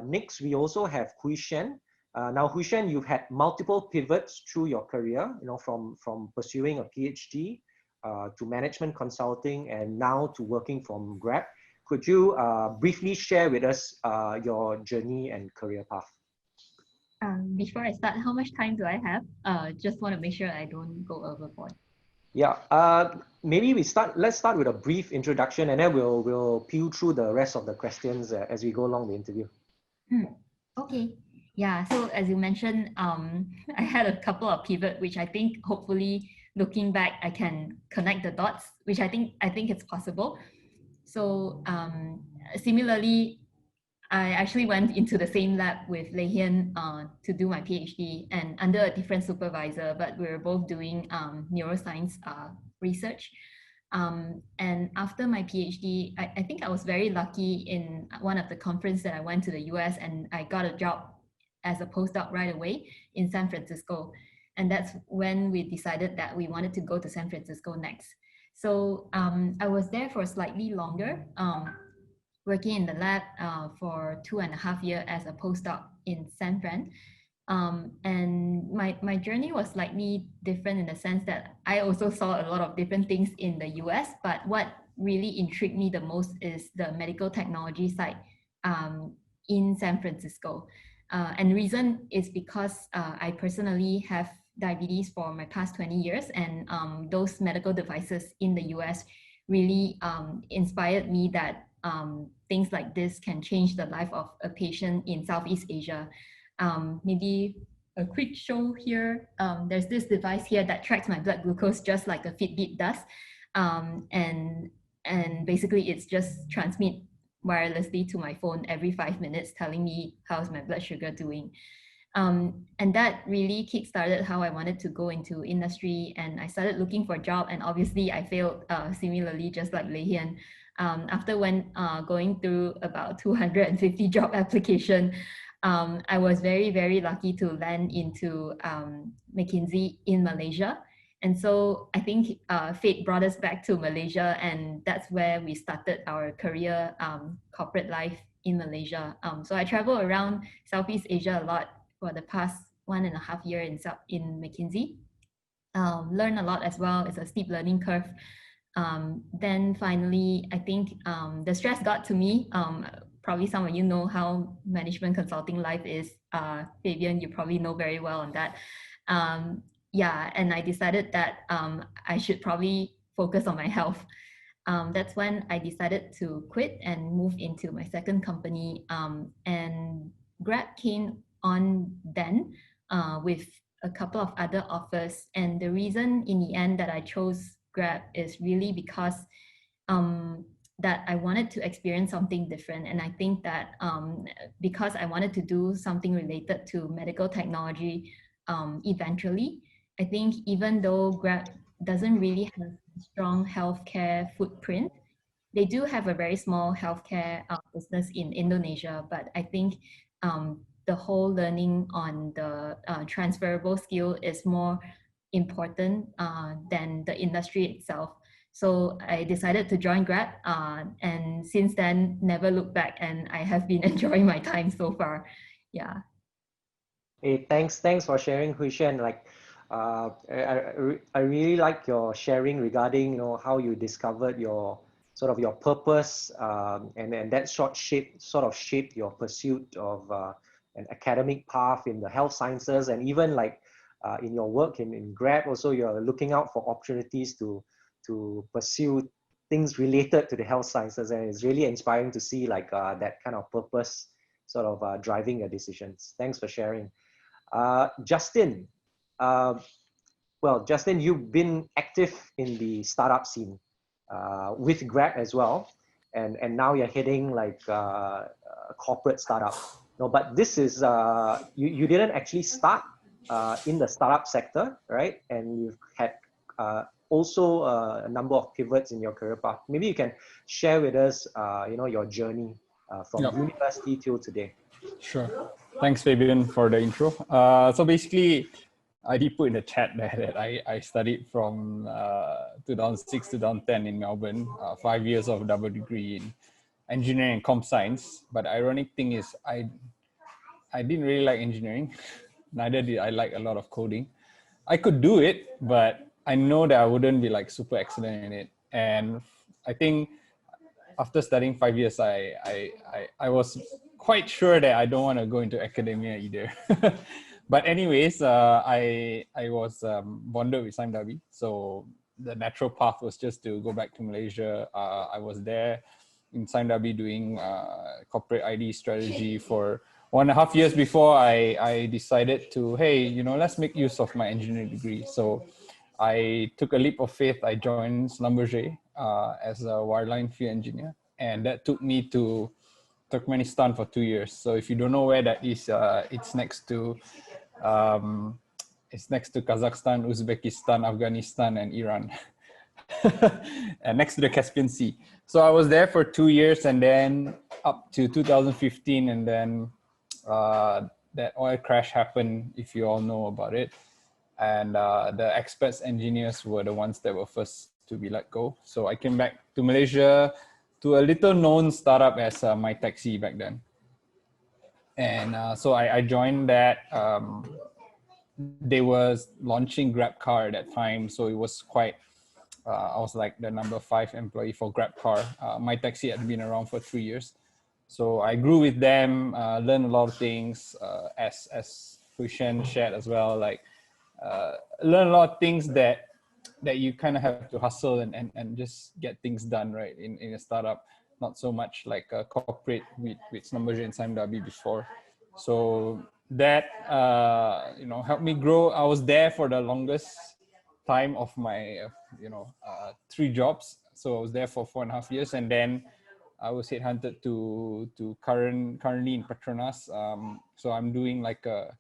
Next, we also have Hui Shen. Now, Hui Shen, you've had multiple pivots through your career, from pursuing a PhD to management consulting and now to working from Grab. Could you briefly share with us your journey and career path? Before I start, how much time do I have? Just want to make sure I don't go overboard. Yeah, maybe let's start with a brief introduction, and then we'll peel through the rest of the questions as we go along the interview. Okay. Yeah, so as you mentioned, I had a couple of pivots, which I think hopefully looking back, I can connect the dots, which I think it's possible. So similarly, I actually went into the same lab with Lei Hian to do my PhD and under a different supervisor, but we were both doing neuroscience research. And after my PhD, I think I was very lucky in one of the conferences that I went to the US, and I got a job as a postdoc right away in San Francisco. And that's when we decided that we wanted to go to San Francisco next. So I was there for slightly longer, working in the lab for 2.5 years as a postdoc in San Fran. And my journey was slightly different in the sense that I also saw a lot of different things in the US, but what really intrigued me the most is the medical technology side in San Francisco. And the reason is because I personally have diabetes for my past 20 years, and those medical devices in the US really inspired me that things like this can change the life of a patient in Southeast Asia. Maybe a quick show here. There's this device here that tracks my blood glucose just like a Fitbit does. And basically it's just transmit wirelessly to my phone every 5 minutes telling me how's my blood sugar doing. And that really kickstarted how I wanted to go into industry, and I started looking for a job, and obviously I failed similarly just like Lei Hian. After going through about 250 job application, I was very, very lucky to land into McKinsey in Malaysia. And so I think fate brought us back to Malaysia, and that's where we started our career corporate life in Malaysia. So I travel around Southeast Asia a lot for the past 1.5 years in McKinsey. Learn a lot as well. It's a steep learning curve. Then finally, I think the stress got to me. Probably some of you know how management consulting life is. Fabian, you probably know very well on that. Yeah, and I decided that I should probably focus on my health. That's when I decided to quit and move into my second company. And Grab came on then with a couple of other offers. And the reason in the end that I chose Grab is really because that I wanted to experience something different. And I think that because I wanted to do something related to medical technology eventually, I think even though Grab doesn't really have a strong healthcare footprint, they do have a very small healthcare business in Indonesia. But I think the whole learning on the transferable skill is more important than the industry itself. So I decided to join Grab, and since then, never looked back, and I have been enjoying my time so far. Yeah. Hey, thanks for sharing, Hui Shen. Like, I really like your sharing regarding how you discovered your your purpose, and that sort of shaped your pursuit of an academic path in the health sciences, and even like in your work in Grab also, you're looking out for opportunities to pursue things related to the health sciences, and it's really inspiring to see like that kind of purpose driving your decisions. Thanks for sharing. Justin, well, Justin, you've been active in the startup scene with Grab as well, and now you're heading like a corporate startup. No, but this is you didn't actually start in the startup sector, right? And you've had also a number of pivots in your career path. Maybe you can share with us, your journey from university till today. Sure. Thanks, Fabian, for the intro. So basically, I did put in the chat there that I studied from 2006 to 2010 in Melbourne, 5 years of double degree in engineering and comp science. But the ironic thing is I didn't really like engineering. Neither did I like a lot of coding. I could do it, but I know that I wouldn't be like super excellent in it. And I think after studying 5 years, I was quite sure that I don't want to go into academia either. But anyways, I was bonded with Sime Darby. So the natural path was just to go back to Malaysia. I was there in Sime Darby doing corporate ID strategy for 1.5 years before I decided to, hey, let's make use of my engineering degree. So I took a leap of faith. I joined Schlumberger as a wireline field engineer, and that took me to Turkmenistan for 2 years. So if you don't know where that is, it's next to Kazakhstan, Uzbekistan, Afghanistan, and Iran, and next to the Caspian Sea. So I was there for 2 years, and then up to 2015, and then that oil crash happened, if you all know about it. And the experts engineers were the ones that were first to be let go. So I came back to Malaysia to a little known startup as My Taxi back then. And so I joined that. They were launching GrabCar at that time. So it was quite, I was like the number 5 employee for GrabCar. My Taxi had been around for 3 years. So I grew with them, learned a lot of things, as Hushan shared as well, like learn a lot of things that you kind of have to hustle and just get things done, right, in a startup. Not so much like a corporate with Schlumberger and Sime Darby before. So that helped me grow. I was there for the longest time of my 3 jobs. So I was there for 4.5 years, and then I was headhunted to currently in Petronas. So I'm doing like a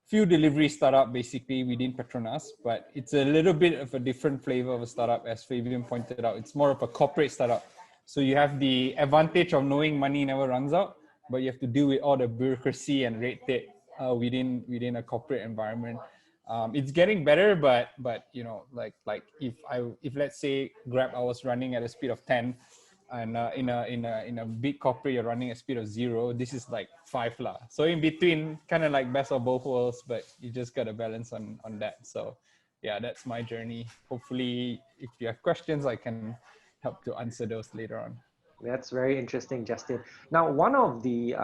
few delivery startup basically within Petronas, but it's a little bit of a different flavor of a startup, as Fabian pointed out. It's more of a corporate startup. So you have the advantage of knowing money never runs out, but you have to deal with all the bureaucracy and red tape within a corporate environment. It's getting better, but like if let's say Grab, I was running at a speed of 10, and in a big corporate you're running at speed of 0. This is like 5 lah. So in between, kind of like best of both worlds, but you just got to balance on that. So yeah, that's my journey. Hopefully, if you have questions, I can help to answer those later on. That's very interesting, Justin. Now, one of the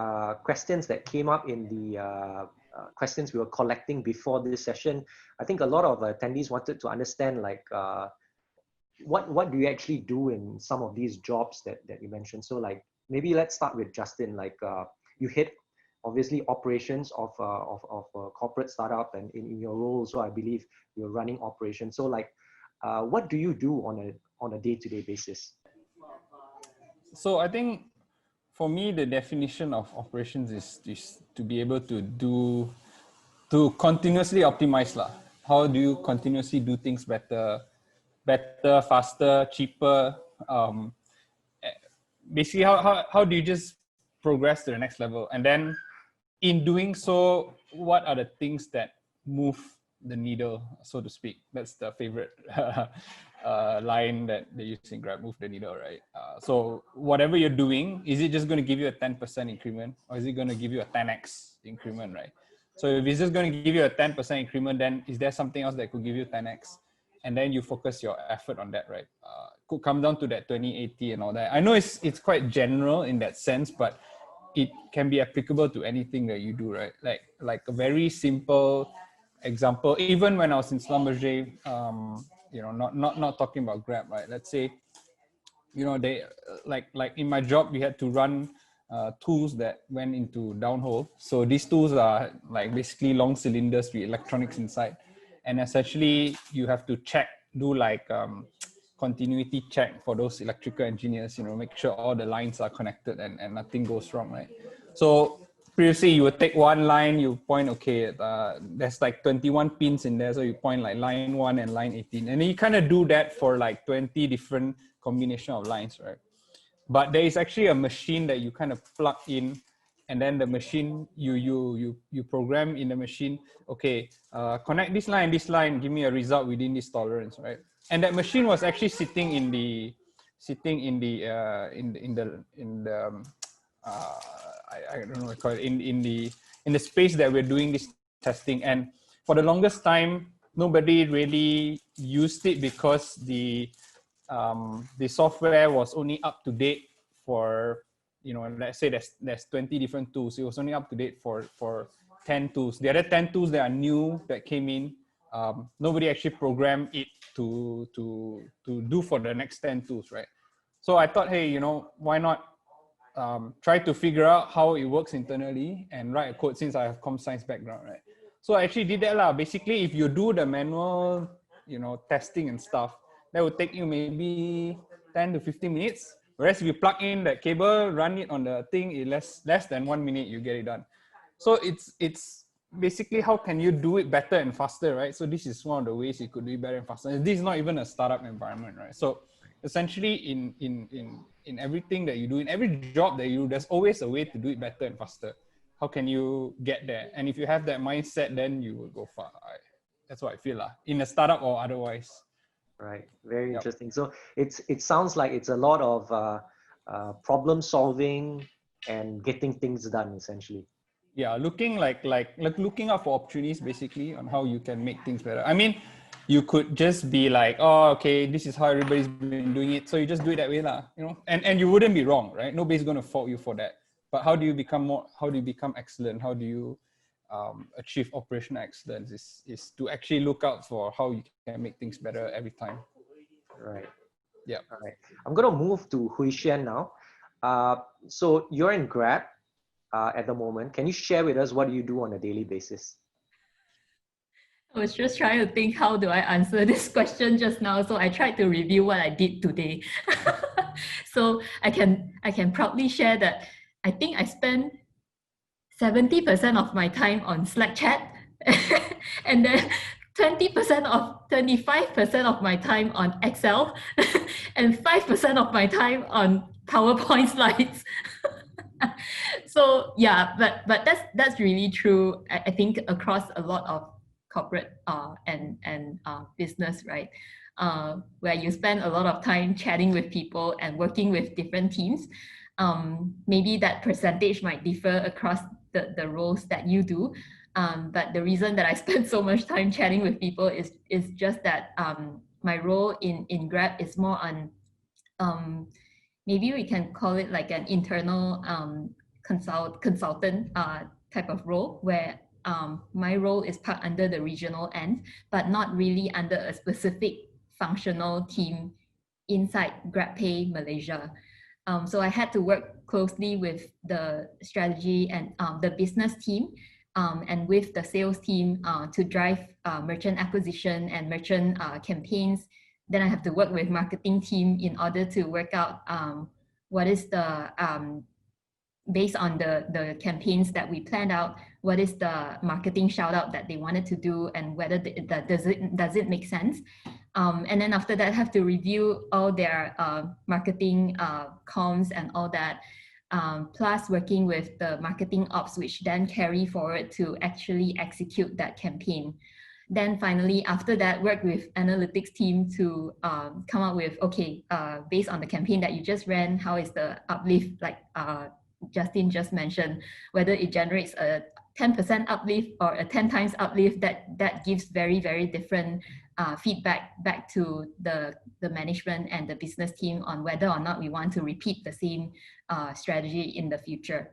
questions that came up in the questions we were collecting before this session, I think a lot of attendees wanted to understand, like, what do you actually do in some of these jobs that you mentioned? So like, maybe let's start with Justin. Like, you hit obviously operations of a corporate startup, and in your role, so I believe you're running operations. So like, what do you do on a day-to-day basis? So I think for me, the definition of operations is to be able to continuously optimize lah. How do you continuously do things better, faster, cheaper? Basically, how do you just progress to the next level? And then in doing so, what are the things that move the needle, so to speak? That's the favorite line that they use in Grab, move the needle, right? So whatever you're doing, is it just going to give you a 10% increment, or is it going to give you a 10x increment, right? So if it's just going to give you a 10% increment, then is there something else that could give you 10x? And then you focus your effort on that, right? Could come down to that 20/80 and all that. I know it's quite general in that sense, but it can be applicable to anything that you do, right? Like a very simple example. Even when I was in Schlumberger, not talking about Grab, right? Let's say, they like in my job, we had to run tools that went into downhole. So these tools are like basically long cylinders with electronics inside, and essentially you have to do like continuity check for those electrical engineers, make sure all the lines are connected and nothing goes wrong, right? So previously you would take one line, you point, okay, there's like 21 pins in there, so you point like line 1 and line 18, and then you kind of do that for like 20 different combination of lines, right? But there is actually a machine that you kind of plug in, and then the machine, you program in the machine, okay, connect this line, give me a result within this tolerance, right? And that machine was actually sitting in the sitting in the I don't know what to call it, in the space that we're doing this testing. And for the longest time, nobody really used it because the software was only up to date for, you know, let's say there's 20 different tools. It was only up to date for 10 tools. The other 10 tools that are new that came in, nobody actually programmed it to do for the next 10 tools, right? So I thought, hey, you know, why not try to figure out how it works internally and write a code, since I have comp science background, right? So I actually did that lah. Basically, if you do the manual, you know, testing and stuff, that would take you maybe 10 to 15 minutes. Whereas if you plug in that cable, run it on the thing, in less than 1 minute, you get it done. So it's basically how can you do it better and faster, right? So this is one of the ways you could do it better and faster. This is not even a startup environment, right? So essentially in everything that you do, in every job that you do, there's always a way to do it better and faster. How can you get there? And if you have that mindset, then you will go far. That's what I feel in a startup or otherwise. Right, very Yep. interesting. So it sounds like it's a lot of problem solving and getting things done, essentially. Yeah, looking like looking out for opportunities, basically, on how you can make things better. I mean, you could just be like, oh, okay, this is how everybody's been doing it, so you just do it that way lah, you know, and you wouldn't be wrong, right? Nobody's going to fault you for that. But how do you become excellent? How do you achieve operational excellence is to actually look out for how you can make things better every time. Right. Yeah. All right. I'm going to move to Hui Xuan now. So you're in Grab at the moment. Can you share with us what do you do on a daily basis? I was just trying to think, how do I answer this question just now? So I tried to review what I did today. So I can proudly share that I think I spent 70% of my time on Slack chat, and then 25% of my time on Excel, and 5% of my time on PowerPoint slides. So yeah, but that's really true. I think across a lot of corporate and business, right? Where you spend a lot of time chatting with people and working with different teams. Maybe that percentage might differ across the roles that you do. But the reason that I spend so much time chatting with people is just that my role in Grab is more on maybe we can call it like an internal consultant type of role, where my role is part under the regional end, but not really under a specific functional team inside GrabPay Malaysia. So I had to work closely with the strategy and the business team and with the sales team to drive merchant acquisition and merchant campaigns. Then I have to work with marketing team in order to work out what is the based on the campaigns that we planned out, what is the marketing shout out that they wanted to do, and whether that does it make sense. And then after that, I have to review all their marketing comms and all that, plus working with the marketing ops, which then carry forward to actually execute that campaign. Then finally, after that, work with analytics team to come up with, okay, based on the campaign that you just ran, how is the uplift, like Justin just mentioned, whether it generates a 10% uplift or a 10 times uplift, that gives very, very different feedback back to the management and the business team on whether or not we want to repeat the same strategy in the future.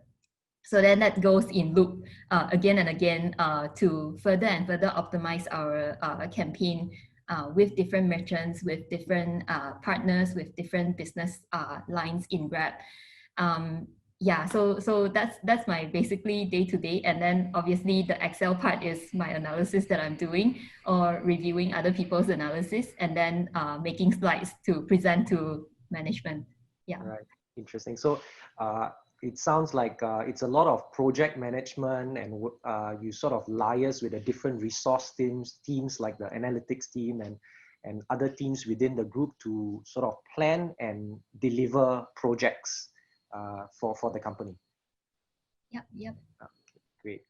So then that goes in loop again and again to further and further optimize our campaign with different merchants, with different partners, with different business lines in Grab. Yeah, so that's my basically day to day. And then obviously the Excel part is my analysis that I'm doing, or reviewing other people's analysis, and then making slides to present to management. Yeah. Right. Interesting. So it sounds like it's a lot of project management, and you sort of liaise with the different resource teams like the analytics team and other teams within the group to sort of plan and deliver projects for the company. Yep. Great.